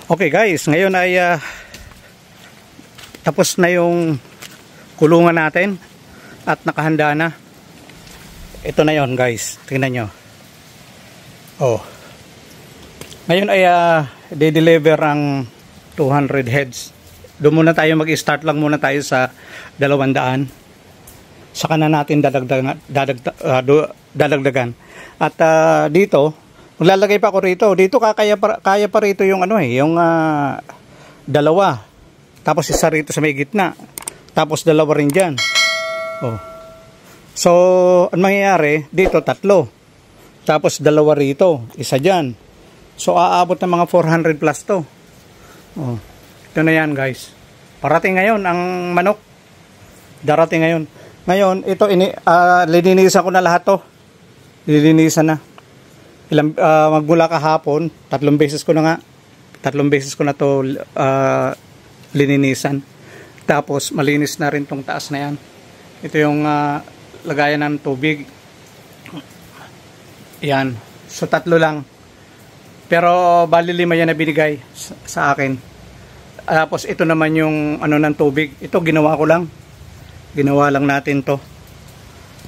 Okay guys, ngayon ay tapos na yung kulungan natin at nakahanda na. Ito na yon guys, tingnan nyo. Oh. Ngayon ay de-deliver ang 200 heads. Doon muna tayo mag-start lang muna tayo sa 200. Saka na natin dadagdagan. At dito maglalagay pa ako rito. Dito kaya pa rito yung yung dalawa. Tapos isa rito sa may gitna. Tapos dalawa rin diyan. Oh. So, ang mangyayari dito 3. Tapos dalawa rito, isa diyan. So aabot ng mga 400 plus to. Oh. Ito na yan, guys. Parating ngayon ang manok. Darating ngayon. Ngayon, ito lilinisan ko na lahat to. Lilinisan na. Magmula kahapon, 3 beses ko na to lininisan. Tapos malinis na rin tong taas na yan. Ito yung lagayan ng tubig. Yan. So 3 lang. Pero bali 5 yan na binigay sa akin. Tapos ito naman yung ng tubig. Ito ginawa ko lang. Ginawa lang natin to.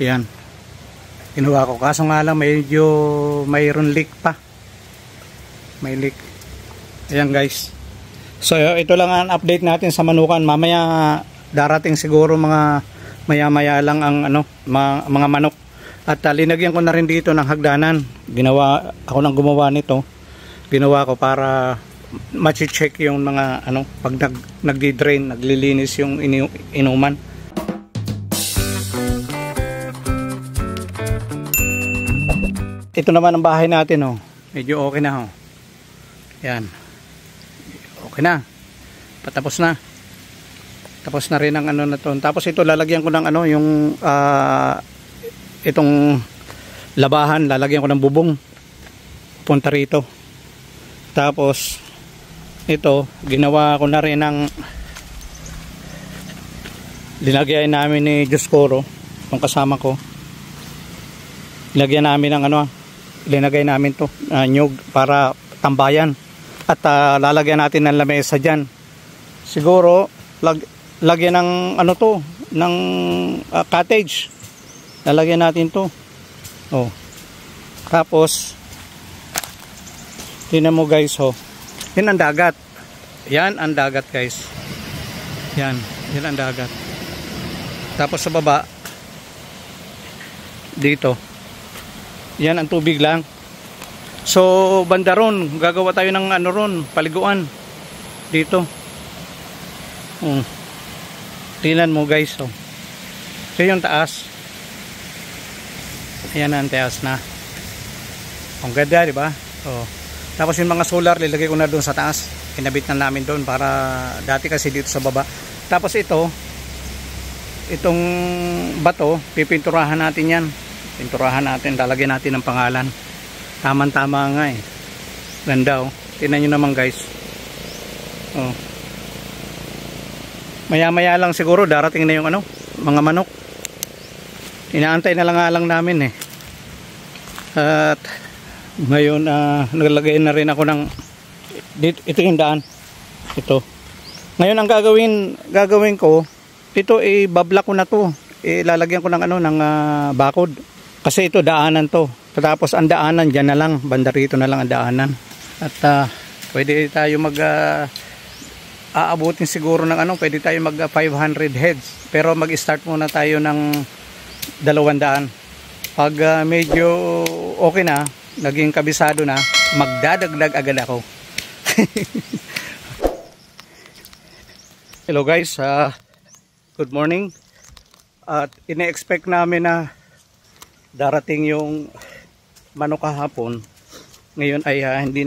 Yan. Ginawa ko. Kaso nga lang medyo mayroon leak pa. May leak. Ayan guys. So ito lang ang update natin sa manukan. Mamaya darating siguro mga maya-maya lang ang mga manok. At linagyan ko na rin dito ng hagdanan. Ako nang gumawa nito. Ginawa ko para ma-check yung mga pag nagdi-drain, naglilinis yung inuman. Ito naman ang bahay natin, oh. Medyo okay na, oh. Yan. Okay na. Patapos na. Tapos na rin ang na to. Tapos ito lalagyan ko ng yung itong labahan, lalagyan ko ng bubong. Punta rito. Tapos ito, ginawa ko na rin ng linagyan namin ni Dioscoro, yung kasama ko. Linagyan namin ng linagay namin to nyug para tambayan. At lalagyan natin ng lamesa dyan. Siguro lagyan ng ng cottage. Lalagyan natin to. Oh. Tapos tingnan mo guys, oh. Yan ang dagat. Yan ang dagat guys. Yan ang dagat. Tapos sa baba dito. Yan ang tubig lang. So banda ron, gagawa tayo ng ron, paliguan dito. Tingnan mo guys, oh. So yung taas. Ayan ang taas na. Ang ganda, di ba? Oh. Tapos yung mga solar lilagay ko na doon sa taas. Kinabit na namin doon para dati kasi dito sa baba. Tapos itong bato, pipinturahan natin yan. Pinturahan natin, lalagyan natin ng pangalan. Tama-tama nga eh. Ganda, oh. Tingnan nyo naman guys. Oh. Maya-maya lang siguro darating na yung mga manok. Inaantay na lang namin eh. At ngayon naglagay na rin ako ng dito, ito yung daan. Ito. Ngayon ang gagawin ko, ito babla ko na to. Lalagyan ko ng ng bakod. Kasi ito daanan to. Tapos ang daanan diyan na lang, banda rito na lang ang daanan. At pwede tayo aabutin siguro ng pwede tayo mag 500 heads. Pero mag-start muna tayo ng 200. Pag medyo okay na, naging kabisado na, magdadagdag agad ako. Hello guys, good morning. At ine-expect namin na darating yung manok kahapon. Ngayon ay hindi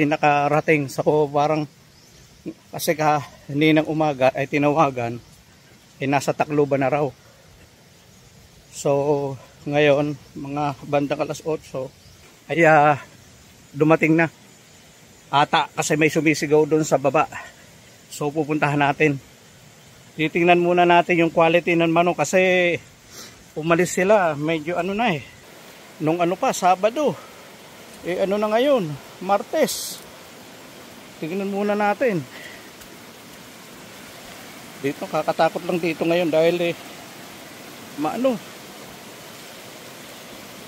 nakarating. So parang kasi hindi ng umaga ay tinawagan nasa Tacloban na raw. So ngayon mga bandang 8:00 ay dumating na ata kasi may sumisigaw doon sa baba. So pupuntahan natin. Titingnan muna natin yung quality ng manok kasi umalis sila medyo na eh. Nung pa Sabado. Na ngayon, Martes. tingnan muna natin. Dito, kakatakot lang dito ngayon dahil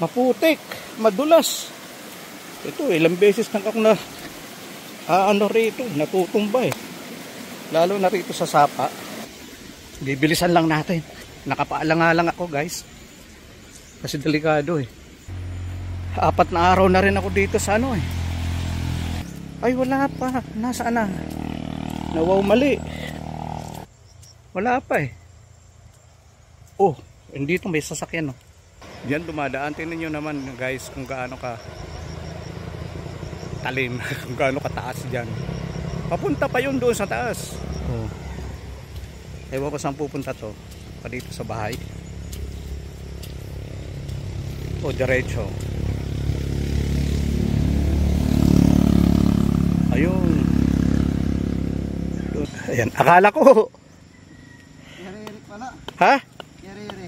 maputik, madulas. Ito, ilang beses nang ako na rito, natutumba eh. Lalo na rito sa sapa. Bibilisan lang natin. Nakapaalang-alang ako, guys. Kasi delikado eh. 4 na araw na rin ako dito sa Ay, wala pa. Nasaan na? Nawaw mali. Wala pa eh. Oh, dito may sasakyan Diyan dumadaan. Tingnan nyo naman, guys, kung gaano ka talim, kung gaano kataas dyan. Papunta pa yun doon sa taas. Ewan ko saan pupunta to. Pa dito sa bahay o diretso. Ayun. Ayan, akala ko Yari-yari pala. ha? Yari-yari.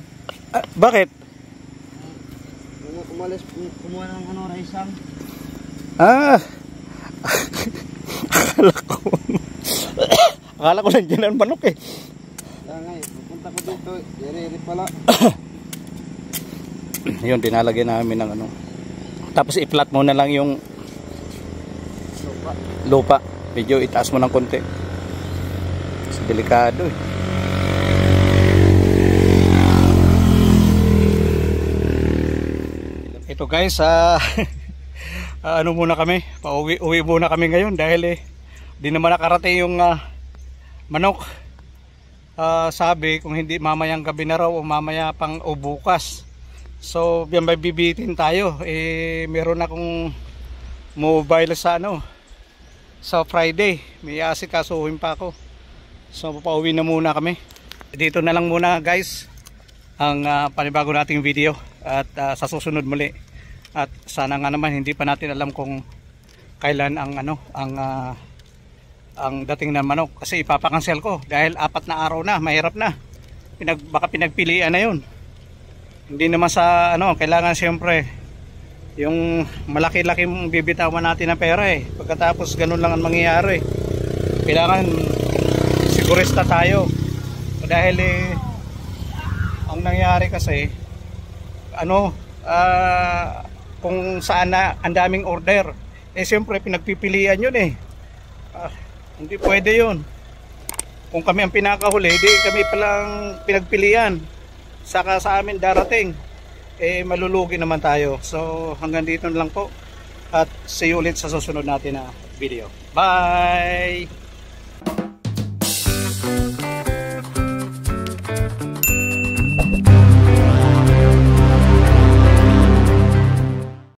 Bakit? Umalis, kumuha ng raisang. Akala ko nandiyan ang manok eh. Kaya nga pupunta ko dito, yari-yari pala. Yun, dinalagyan namin ng Tapos i-flat mo na lang yung lupa. Medyo itaas mo ng konti. Kasi delikado eh. Ito guys, muna kami, uwi muna kami ngayon dahil di naman nakarating yung manok. Sabi kung hindi mamayang gabi na raw o mamaya pang o bukas. So may bibitin tayo. Meron akong mobile sa sa Friday. May asikasuhin pa ako. So pauwi na muna kami. Dito na lang muna guys ang panibago nating video at sa susunod muli. At sana nga naman hindi pa natin alam kung kailan ang dating na manok kasi ipapakancel ko dahil 4 na araw na, mahirap na. Baka pinagpilian na 'yon. Hindi naman sa kailangan siyempre yung malaki-laki mong bibitawan natin ng pera eh. Pagkatapos ganun lang ang mangyayari. Kailangan sigurista tayo. Dahil ang nangyayari kasi kung saan na ang daming order siyempre pinagpipilian yun hindi pwede yun. Kung kami ang pinakahuli, di kami palang pinagpilian, saka sa amin darating malulugi naman tayo. So hanggang dito na lang po at see you ulit sa susunod natin na video. Bye!